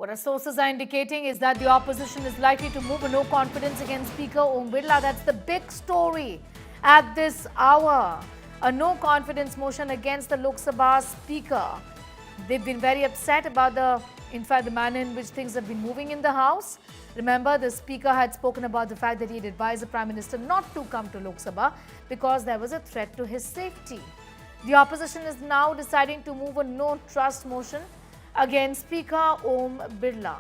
What our sources are indicating is that the opposition is likely to move a no confidence against Speaker Om Birla. That's the big story at this hour. A no confidence motion against the Lok Sabha Speaker. They've been very upset about the manner in which things have been moving in the House. Remember, the Speaker had spoken about the fact that he'd advised the Prime Minister not to come to Lok Sabha because there was a threat to his safety. The opposition is now deciding to move a no trust motion against Speaker Om Birla.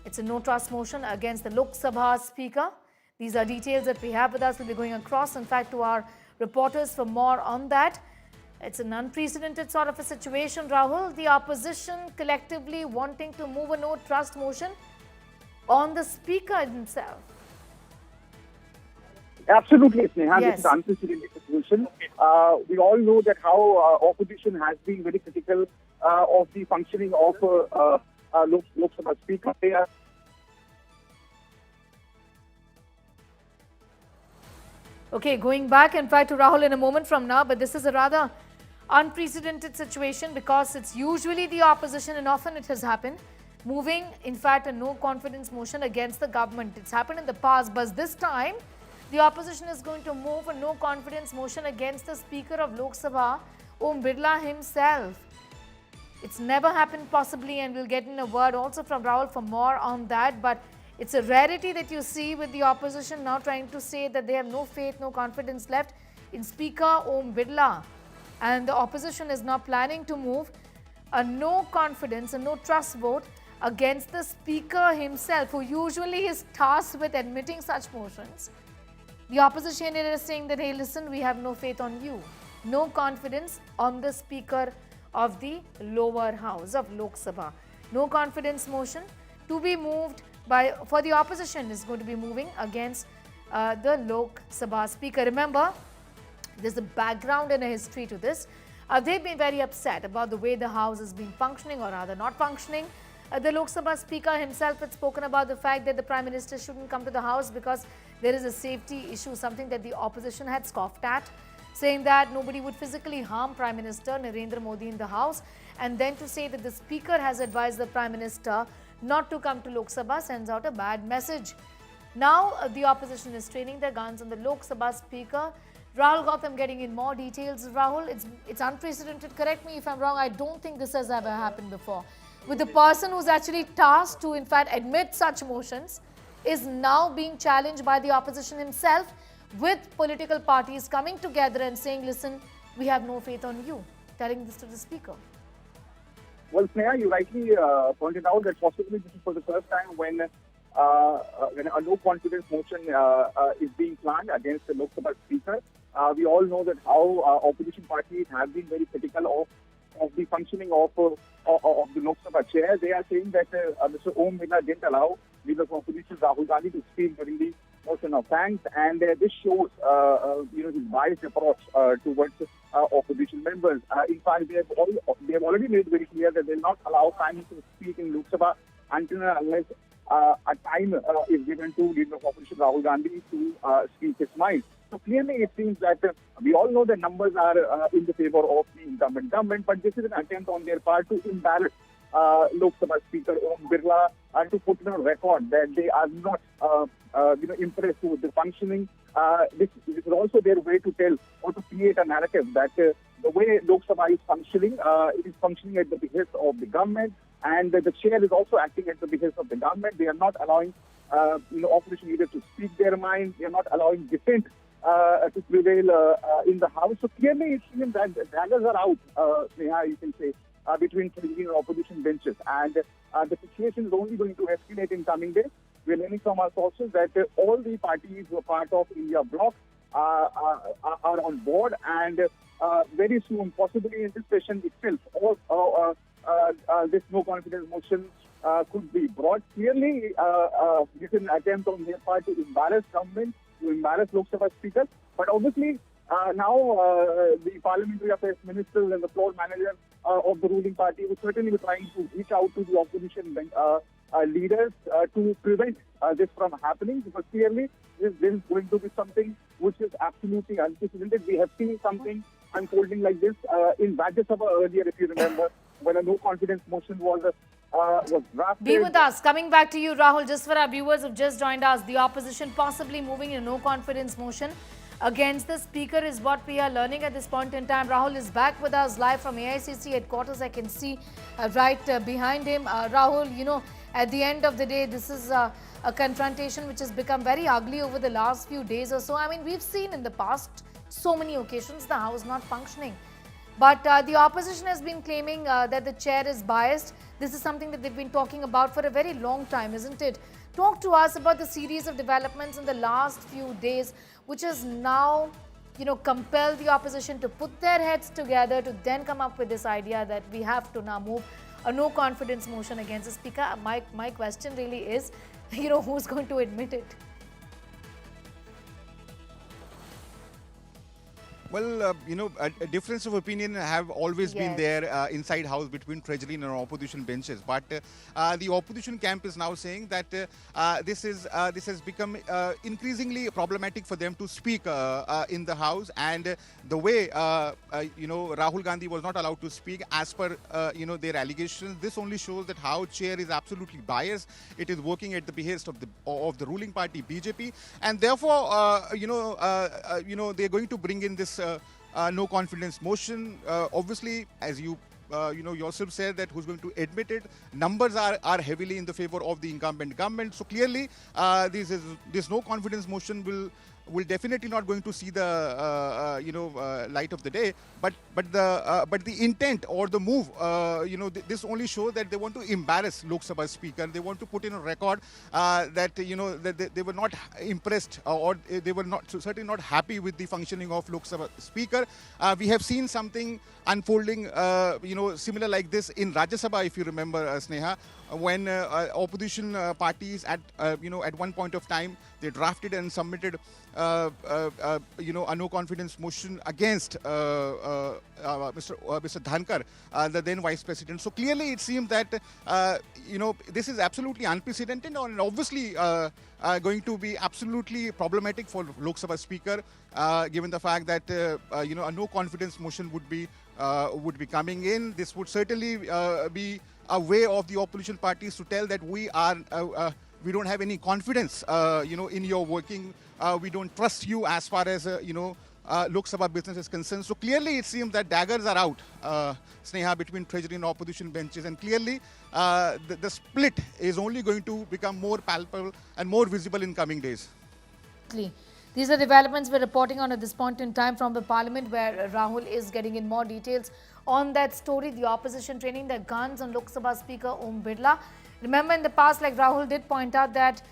It's a no trust motion against the Lok Sabha Speaker. These are details that we have with us. We'll be going across, in fact, to our reporters for more on that. It's an unprecedented sort of a situation, Rahul. The opposition collectively wanting to move a no trust motion on the Speaker himself. Absolutely, Sneha. Yes. This is an unprecedented situation. We all know that how opposition has been very critical of the functioning of Lok Sabha Speaker. Okay, going back, in fact, to Rahul in a moment from now, but this is a rather unprecedented situation because it's usually the opposition, and often it has happened, moving, in fact, a no confidence motion against the government. It's happened in the past, but this time, the opposition is going to move a no confidence motion against the Speaker of Lok Sabha, Om Birla himself. It's never happened possibly, and we'll get in a word also from Rahul for more on that, but it's a rarity that you see with the opposition now trying to say that they have no faith, no confidence left in Speaker Om Birla. And the opposition is now planning to move a no confidence, a no trust vote against the Speaker himself, who usually is tasked with admitting such motions. The opposition is saying that, hey, listen, we have no faith on you. No confidence on the Speaker of the lower house of Lok Sabha. No confidence motion to be moved for the opposition is going to be moving against the Lok Sabha Speaker. Remember, there's a background and a history to this. They've been very upset about the way the House has been functioning, or rather not functioning. The Lok Sabha Speaker himself had spoken about the fact that the Prime Minister shouldn't come to the House because there is a safety issue, something that the opposition had scoffed at, saying that nobody would physically harm Prime Minister Narendra Modi in the House. And then to say that the Speaker has advised the Prime Minister not to come to Lok Sabha sends out a bad message. Now the opposition is training their guns on the Lok Sabha Speaker. Rahul Gautam getting in more details. Rahul, it's unprecedented. Correct me if I'm wrong. I don't think this has ever happened before. With the person who's actually tasked to, in fact, admit such motions is now being challenged by the opposition himself, with political parties coming together and saying, listen, we have no faith on you, telling this to the Speaker. Well, Sneha, you rightly pointed out that possibly this is for the first time when a no confidence motion is being planned against the Lok Sabha Speaker. We all know that how opposition parties have been very critical of the functioning of the Lok Sabha chair. They are saying that Mr. Om Birla didn't allow Leader of Opposition Rahul Gandhi to speak during the motion of thanks, and this shows his biased approach towards opposition members. In fact, they have already made very clear that they will not allow Prime Minister to speak in Lok Sabha until and unless a time is given to Leader of Opposition Rahul Gandhi to speak his mind. So clearly it seems that we all know the numbers are in the favor of the incumbent government, but this is an attempt on their part to embarrass Lok Sabha Speaker Om Birla and to put on record that they are not impressed with the functioning. This is also their way to tell or to create a narrative that the way Lok Sabha is functioning, it is functioning at the behest of the government, and the chair is also acting at the behest of the government. They are not allowing opposition leaders to speak their mind. They are not allowing dissent to prevail in the House. So clearly it seems that the daggers are out, Sneha, you can say, between Treasury and opposition benches. And the situation is only going to escalate in coming days. We're learning from our sources that all the parties who are part of India Bloc are on board, and very soon, possibly in this session itself, this no confidence motion could be brought. Clearly, this is an attempt on their part to embarrass government, to embarrass Lok Sabha Speaker. But obviously, now the Parliamentary Affairs Minister and the floor manager of the ruling party will certainly be trying to reach out to the opposition leaders to prevent this from happening, because clearly this is going to be something which is absolutely unprecedented. We have seen something unfolding like this in Rajya Sabha earlier, if you remember, when a no confidence motion was was drafted. Be with us. Coming back to you, Rahul, just for our viewers who've just joined us, the opposition possibly moving in a no confidence motion against the speaker is what we are learning at this point in time. Rahul is back with us live from AICC headquarters. I can see right behind him. Rahul, you know, at the end of the day, this is a confrontation which has become very ugly over the last few days or so. I mean, we've seen in the past so many occasions the House not functioning. But the opposition has been claiming that the chair is biased. This is something that they've been talking about for a very long time, isn't it? Talk to us about the series of developments in the last few days, which has now, you know, compelled the opposition to put their heads together to then come up with this idea that we have to now move a no confidence motion against the speaker. My question really is, you know, who's going to admit it? Well, you know, a difference of opinion have always been there inside House between Treasury and opposition benches. But the opposition camp is now saying that this has become increasingly problematic for them to speak in the House, and the way you know, Rahul Gandhi was not allowed to speak as per you know, their allegations. This only shows that House chair is absolutely biased. It is working at the behest of the ruling party BJP, and therefore you know, they are going to bring in this no confidence motion. Obviously, as you you know, yourself said, that who's going to admit it, numbers are heavily in the favor of the incumbent government. So clearly, this no confidence motion will definitely not going to see the you know, light of the day. But the intent or the move, you know, this only shows that they want to embarrass Lok Sabha speaker. They want to put in a record that, you know, that they were not impressed, or they were not certainly not happy with the functioning of Lok Sabha speaker. We have seen something unfolding, you know, similar like this in Rajya Sabha, if you remember, Sneha, when opposition parties at you know, at one point of time they drafted and submitted you know, a no confidence motion against Mr. Dhankar, the then vice president. So clearly it seems that you know, this is absolutely unprecedented and obviously going to be absolutely problematic for Lok Sabha speaker, given the fact that you know, a no confidence motion would be coming in. This would certainly be a way of the opposition parties to tell that we don't have any confidence, you know, in your working. We don't trust you as far as you know, Lok Sabha business is concerned. So clearly, it seems that daggers are out, Sneha, between Treasury and opposition benches, and clearly the split is only going to become more palpable and more visible in coming days. These are developments we're reporting on at this point in time from the Parliament, where Rahul is getting in more details on that story. The opposition training their guns on Lok Sabha Speaker Om Birla. Remember, in the past, like Rahul did point out, that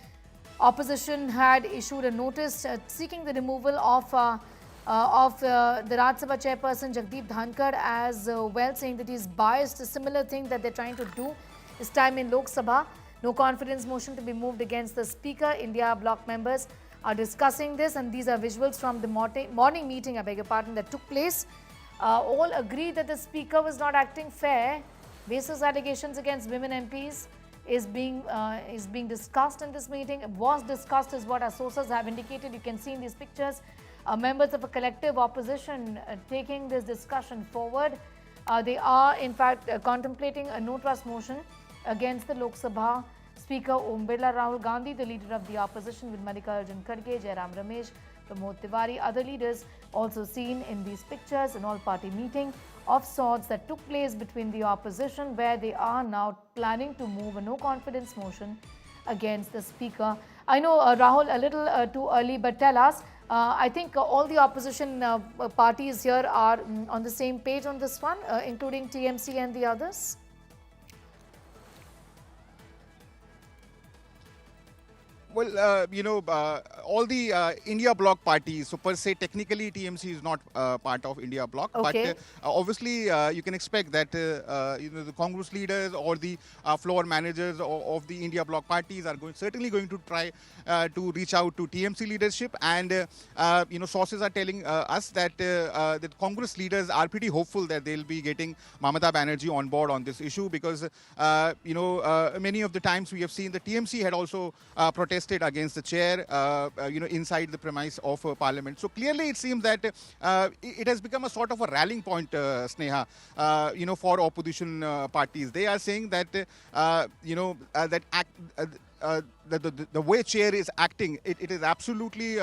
opposition had issued a notice seeking the removal of the Rajya Sabha chairperson Jagdeep Dhankar as well, saying that he's biased. A similar thing that they're trying to do this time in Lok Sabha. No confidence motion to be moved against the speaker. India Bloc members are discussing this, and these are visuals from the morning meeting, I beg your pardon, that took place. All agree that the speaker was not acting fair. Basis allegations against women MPs is being discussed in this meeting. It was discussed, is what our sources have indicated. You can see in these pictures members of a collective opposition taking this discussion forward. They are in fact contemplating a no trust motion against the Lok Sabha Speaker Om Birla. Rahul Gandhi, the leader of the opposition, with Mallikarjun Kharge, Jairam Ramesh, Pramod Tiwari, other leaders also seen in these pictures. An all-party meeting of sorts that took place between the opposition, where they are now planning to move a no-confidence motion against the speaker. I know, Rahul, a little too early, but tell us, I think all the opposition parties here are on the same page on this one, including TMC and the others? Well, you know, all the India Bloc parties, so per se, technically TMC is not part of India Bloc, okay. but obviously you can expect that you know, the Congress leaders or the floor managers of the India Bloc parties are certainly going to try to reach out to TMC leadership, and you know, sources are telling us that that Congress leaders are pretty hopeful that they'll be getting Mamata Banerjee on board on this issue, because you know, many of the times we have seen the TMC had also protested against the chair, inside the premise of Parliament. So clearly, it seems that it has become a sort of a rallying point, Sneha, for opposition parties. They are saying that the way chair is acting, it is absolutely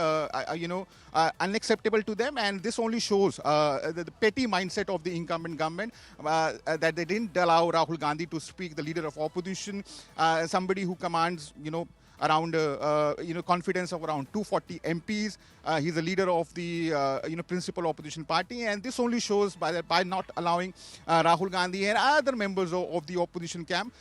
unacceptable to them, and this only shows the petty mindset of the incumbent government, that they didn't allow Rahul Gandhi to speak, the leader of opposition, somebody who commands around confidence of around 240 MPs. He's the leader of the principal opposition party, and this only shows by not allowing Rahul Gandhi and other members of the opposition camp.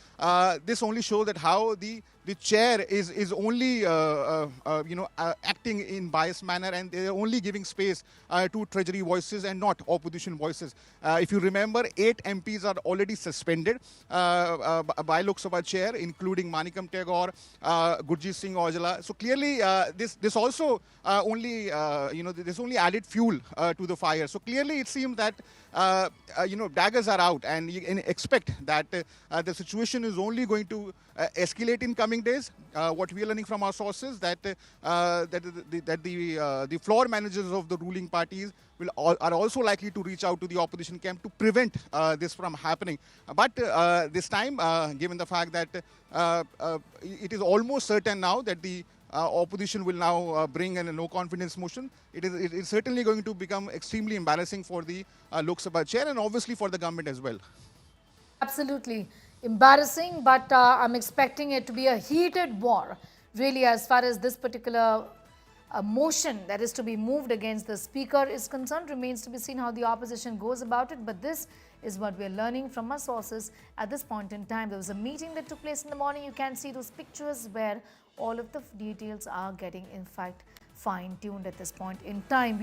This only shows that how the chair is only acting in biased manner, and they're only giving space to Treasury voices and not opposition voices. If you remember, 8 MPs are already suspended by Lok Sabha chair, including Manikam Tagore, Gurjit Singh Aujla. So clearly, this also only added fuel to the fire. So clearly, it seems that daggers are out, and you can expect that the situation is only going to escalate in coming days. What we are learning from our sources that the floor managers of the ruling parties are also likely to reach out to the opposition camp to prevent this from happening. But this time, given the fact that it is almost certain now that the opposition will now bring in a no confidence motion, it is certainly going to become extremely embarrassing for the Lok Sabha chair, and obviously for the government as well. Absolutely embarrassing, but I'm expecting it to be a heated war, really, as far as this particular motion that is to be moved against the speaker is concerned. Remains to be seen how the opposition goes about it, but this is what we're learning from our sources at this point in time. There was a meeting that took place in the morning. You can see those pictures where all of the details are getting, in fact, fine-tuned at this point in time.